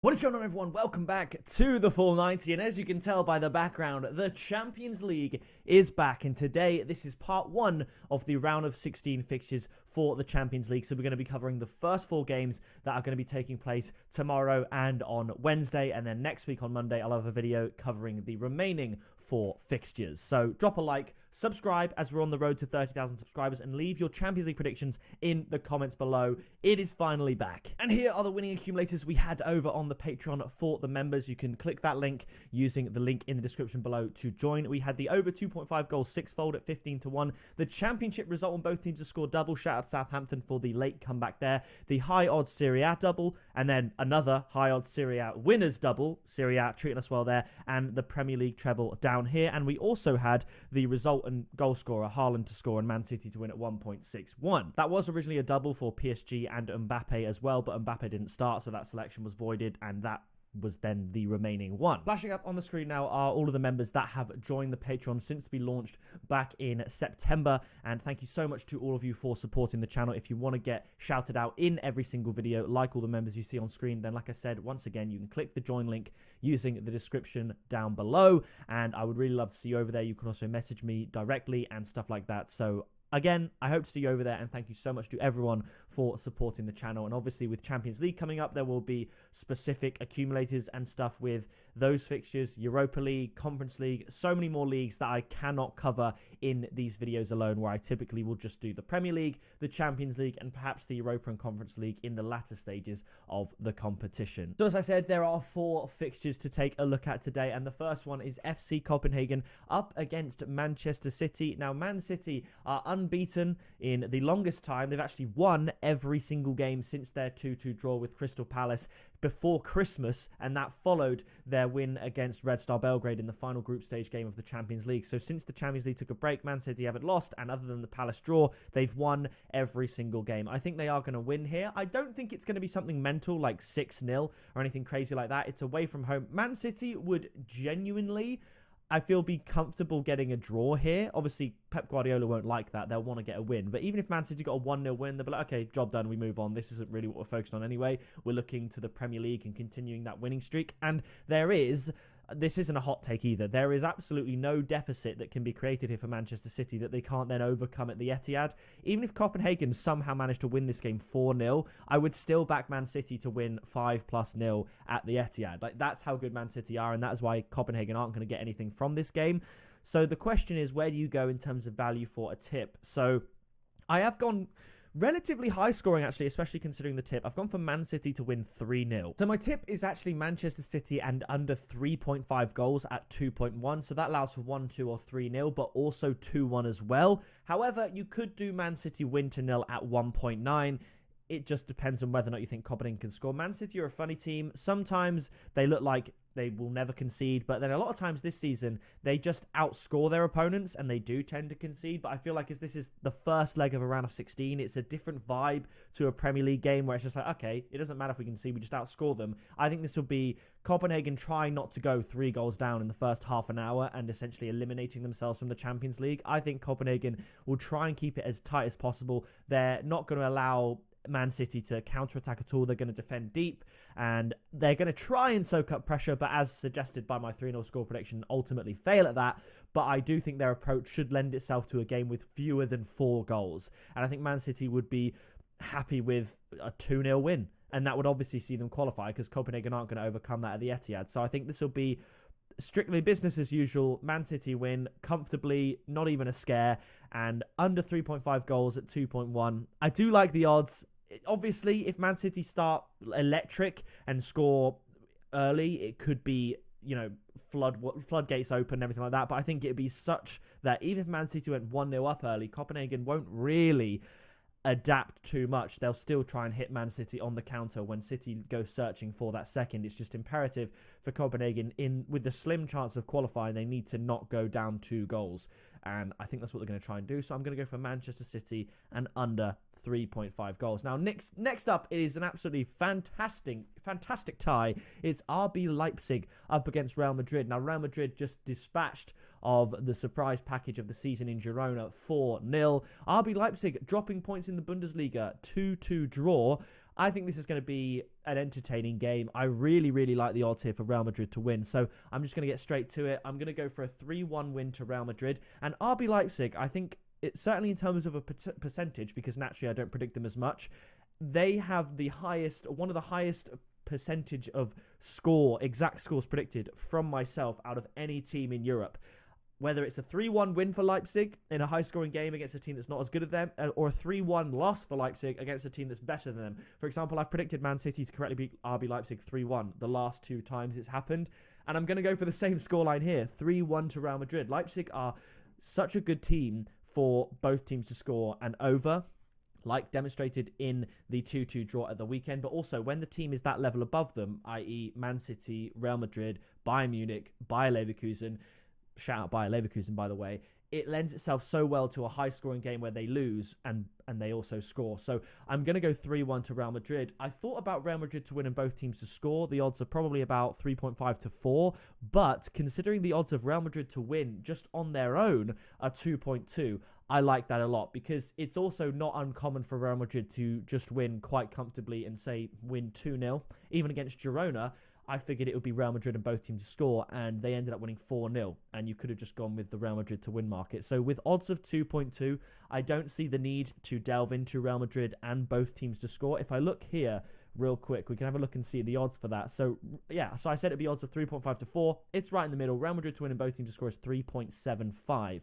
What is going on, everyone? Welcome back to the Full 90, and as you can tell by the background, the Champions League is back, and today this is part 1 of the round of 16 fixtures for the Champions League. So we're going to be covering the first 4 games that are going to be taking place tomorrow and on Wednesday, and then next week on Monday I'll have a video covering the remaining 4 fixtures. So drop a like, subscribe as we're on the road to 30,000 subscribers, and leave your Champions League predictions in the comments below. It is finally back. And here are the winning accumulators we had over on the Patreon for the members. You can click that link using the link in the description below to join. We had the over 2.5 goals 6-fold at 15-1. The championship result on both teams to score double. Shout out Southampton for the late comeback there. The high odds Serie A double, and then another high odds Serie A winners double. Serie A treating us well there, and the Premier League treble down here. And we also had the result and goal scorer Haaland to score and Man City to win at 1.61. That was originally a double for PSG and Mbappe as well, but Mbappe didn't start, so that selection was voided, and that was then the remaining one. Flashing up on the screen now are all of the members that have joined the Patreon since we launched back in September, and thank you so much to all of you for supporting the channel. If you want to get shouted out in every single video like all the members you see on screen, then like I said, once again, you can click the join link using the description down below, and I would really love to see you over there. You can also message me directly and stuff like that. So again, I hope to see you over there, and thank you so much to everyone for supporting the channel. And obviously with Champions League coming up, there will be specific accumulators and stuff with those fixtures, Europa League, Conference League, so many more leagues that I cannot cover in these videos alone, where I typically will just do the Premier League, the Champions League, and perhaps the Europa and Conference League in the latter stages of the competition. So as I said, there are 4 fixtures to take a look at today, and the first one is FC Copenhagen up against Manchester City. Now, Man City are unbeaten in the longest time. They've actually won every single game since their 2-2 draw with Crystal Palace before Christmas, and that followed their win against Red Star Belgrade in the final group stage game of the Champions League. So since the Champions League took a break, Man City haven't lost, and other than the Palace draw, they've won every single game. I think they are going to win here. I don't think it's going to be something mental like 6-0 or anything crazy like that. It's away from home. Man City would genuinely, I feel, be comfortable getting a draw here. Obviously, Pep Guardiola won't like that. They'll want to get a win. But even if Man City got a 1-0 win, they'll be like, okay, job done, we move on. This isn't really what we're focused on anyway. We're looking to the Premier League and continuing that winning streak. And this isn't a hot take either. There is absolutely no deficit that can be created here for Manchester City that they can't then overcome at the Etihad. Even if Copenhagen somehow managed to win this game 4-0, I would still back Man City to win 5+0 at the Etihad. Like, that's how good Man City are, and that is why Copenhagen aren't going to get anything from this game. So the question is, where do you go in terms of value for a tip? So I have gone relatively high scoring, actually, especially considering the tip. I've gone for Man City to win 3-0. So my tip is actually Manchester City and under 3.5 goals at 2.1. So that allows for 1-2 or 3-0, but also 2-1 as well. However, you could do Man City win to 0 at 1.9. It just depends on whether or not you think Copenhagen can score. Man City are a funny team. Sometimes they look like they will never concede, but then a lot of times this season, they just outscore their opponents, and they do tend to concede. But I feel like as this is the first leg of a round of 16, it's a different vibe to a Premier League game where it's just like, okay, it doesn't matter if we concede, we just outscore them. I think this will be Copenhagen trying not to go 3 goals down in the first half an hour and essentially eliminating themselves from the Champions League. I think Copenhagen will try and keep it as tight as possible. They're not going to allow Man City to counter-attack at all. They're going to defend deep, and they're going to try and soak up pressure, but as suggested by my 3-0 score prediction, ultimately fail at that. But I do think their approach should lend itself to a game with fewer than 4 goals, and I think Man City would be happy with a 2-0 win, and that would obviously see them qualify because Copenhagen aren't going to overcome that at the Etihad. So I think this will be strictly business as usual. Man City win comfortably, not even a scare, and under 3.5 goals at 2.1. I do like the odds. Obviously, if Man City start electric and score early, it could be, you know, floodgates open and everything like that. But I think it'd be such that even if Man City went 1-0 up early, Copenhagen won't really adapt too much. They'll still try and hit Man City on the counter when City go searching for that second. It's just imperative for Copenhagen, with the slim chance of qualifying, they need to not go down 2 goals, and I think that's what they're going to try and do. So I'm going to go for Manchester City and under 3.5 goals. Now, next up is an absolutely fantastic tie. It's RB Leipzig up against Real Madrid. Now, Real Madrid just dispatched of the surprise package of the season in Girona 4-0. RB Leipzig dropping points in the Bundesliga, 2-2 draw. I think this is going to be an entertaining game. I really, really like the odds here for Real Madrid to win. So I'm just going to get straight to it. I'm going to go for a 3-1 win to Real Madrid. And RB Leipzig, I think it's certainly in terms of a percentage, because naturally I don't predict them as much, they have one of the highest percentage of exact scores predicted from myself out of any team in Europe. Whether it's a 3-1 win for Leipzig in a high-scoring game against a team that's not as good as them, or a 3-1 loss for Leipzig against a team that's better than them. For example, I've predicted Man City to correctly beat RB Leipzig 3-1 the last 2 times it's happened, and I'm going to go for the same scoreline here, 3-1 to Real Madrid. Leipzig are such a good team for both teams to score and over, like demonstrated in the 2-2 draw at the weekend, but also when the team is that level above them, i.e. Man City, Real Madrid, Bayern Munich, Bayer Leverkusen, shout out Bayer Leverkusen, by the way, it lends itself so well to a high-scoring game where they lose and they also score. So I'm going to go 3-1 to Real Madrid. I thought about Real Madrid to win and both teams to score. The odds are probably about 3.5 to 4, but considering the odds of Real Madrid to win just on their own are 2.2, I like that a lot, because it's also not uncommon for Real Madrid to just win quite comfortably and say win 2-0. Even against Girona, I figured it would be Real Madrid and both teams to score, and they ended up winning 4-0, and you could have just gone with the Real Madrid to win market. So with odds of 2.2, I don't see the need to delve into Real Madrid and both teams to score. If I look here real quick, we can have a look and see the odds for that. So yeah, so I said it'd be odds of 3.5 to 4. It's right in the middle. Real Madrid to win and both teams to score is 3.75.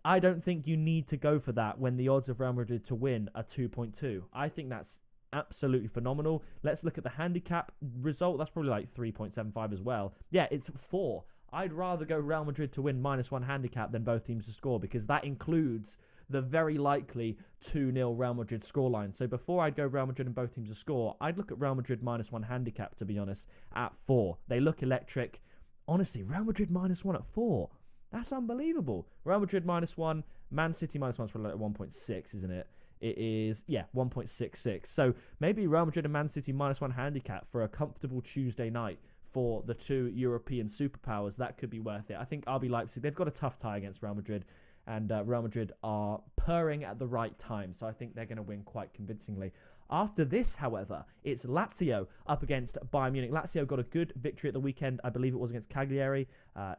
I don't think you need to go for that when the odds of Real Madrid to win are 2.2. I think that's absolutely phenomenal. Let's look at the handicap result. That's probably like 3.75 as well. Yeah, it's 4. I'd rather go Real Madrid to win -1 handicap than both teams to score, because that includes the very likely 2-0 Real Madrid scoreline. So before I'd go Real Madrid and both teams to score, I'd look at Real Madrid -1 handicap, to be honest, at 4. They look electric. Honestly, Real Madrid -1 at 4. That's unbelievable. Real Madrid -1, Man City -1 is probably like 1.6, isn't it? It is, yeah, 1.66. So maybe Real Madrid and Man City -1 handicap for a comfortable Tuesday night for the 2 European superpowers. That could be worth it. I think RB Leipzig, they've got a tough tie against Real Madrid, and Real Madrid are purring at the right time. So I think they're going to win quite convincingly. After this, however, it's Lazio up against Bayern Munich. Lazio got a good victory at the weekend. I believe it was against Cagliari.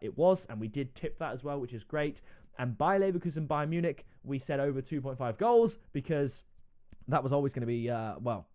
It was, and we did tip that as well, which is great. And Bayer Leverkusen, Bayern Munich, we said over 2.5 goals, because that was always going to be,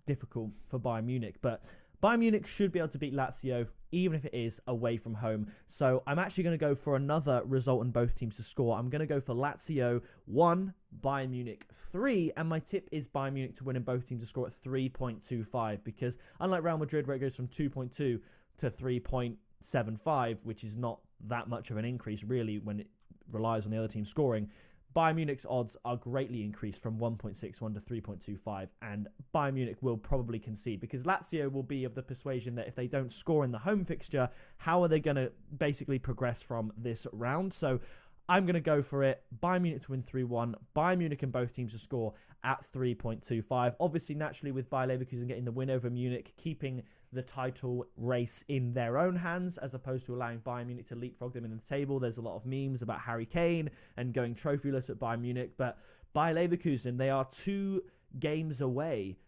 difficult for Bayern Munich. But Bayern Munich should be able to beat Lazio, even if it is away from home. So I'm actually going to go for another result in both teams to score. I'm going to go for Lazio 1, Bayern Munich 3, and my tip is Bayern Munich to win and both teams to score at 3.25, because unlike Real Madrid, where it goes from 2.2 to 3.75, which is not that much of an increase really when it relies on the other team scoring, Bayern Munich's odds are greatly increased from 1.61 to 3.25, and Bayern Munich will probably concede, because Lazio will be of the persuasion that if they don't score in the home fixture, how are they going to basically progress from this round? So I'm going to go for it. Bayern Munich to win 3-1. Bayern Munich and both teams to score at 3.25. Obviously, naturally, with Bayer Leverkusen getting the win over Munich, keeping the title race in their own hands, as opposed to allowing Bayern Munich to leapfrog them in the table. There's a lot of memes about Harry Kane and going trophyless at Bayern Munich. But Bayer Leverkusen, they are 2 games away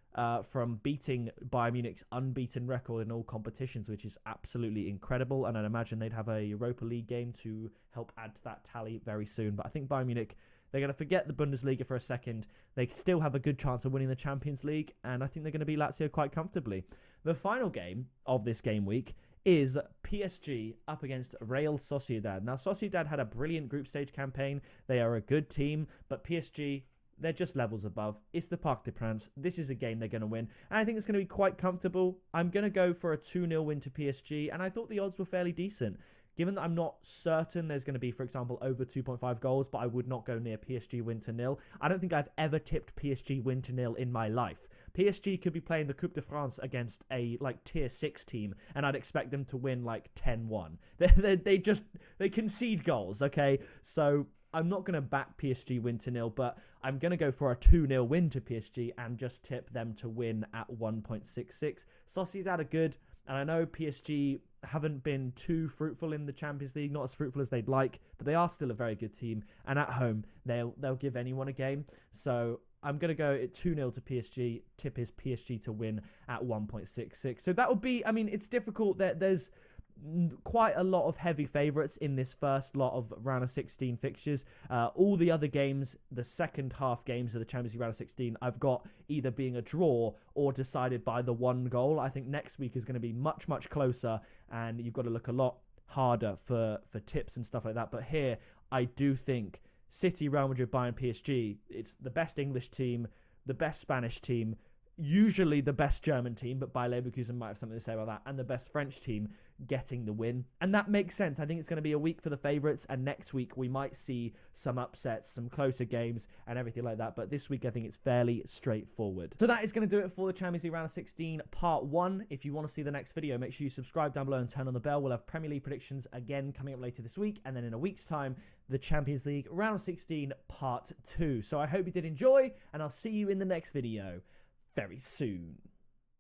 from beating Bayern Munich's unbeaten record in all competitions, which is absolutely incredible. And I'd imagine they'd have a Europa League game to help add to that tally very soon. But I think Bayern Munich, they're going to forget the Bundesliga for a second. They still have a good chance of winning the Champions League, and I think they're going to beat Lazio quite comfortably. The final game of this game week is PSG up against Real Sociedad. Now, Sociedad had a brilliant group stage campaign. They are a good team, but PSG, they're just levels above. It's the Parc des Princes. This is a game they're going to win, and I think it's going to be quite comfortable. I'm going to go for a 2-0 win to PSG, and I thought the odds were fairly decent. Given that I'm not certain there's going to be, for example, over 2.5 goals, but I would not go near PSG win to nil. I don't think I've ever tipped PSG win to nil in my life. PSG could be playing the Coupe de France against a tier 6 team, and I'd expect them to win 10-1. They concede goals, okay? So I'm not going to back PSG win to nil, but I'm going to go for a 2-0 win to PSG and just tip them to win at 1.66. Sociedad are good, and I know PSG haven't been too fruitful in the Champions League, not as fruitful as they'd like, but they are still a very good team, and at home they'll give anyone a game. So I'm going to go 2-0 to PSG. Tip is PSG to win at 1.66. So that would be, I mean, it's difficult that there's quite a lot of heavy favourites in this first lot of round of 16 fixtures. All the other games, the second half games of the Champions League round of 16, I've got either being a draw or decided by the one goal. I think next week is going to be much, much closer, and you've got to look a lot harder for tips and stuff like that. But here, I do think City, Real Madrid, Bayern, PSG, it's the best English team, the best Spanish team, usually the best German team, but Bayer Leverkusen might have something to say about that, and the best French team getting the win. And that makes sense. I think it's going to be a week for the favourites, and next week we might see some upsets, some closer games, and everything like that. But this week I think it's fairly straightforward. So that is going to do it for the Champions League round of 16 part 1. If you want to see the next video, make sure you subscribe down below and turn on the bell. We'll have Premier League predictions again coming up later this week, and then in a week's time, the Champions League round of 16 part 2. So I hope you did enjoy, and I'll see you in the next video very soon.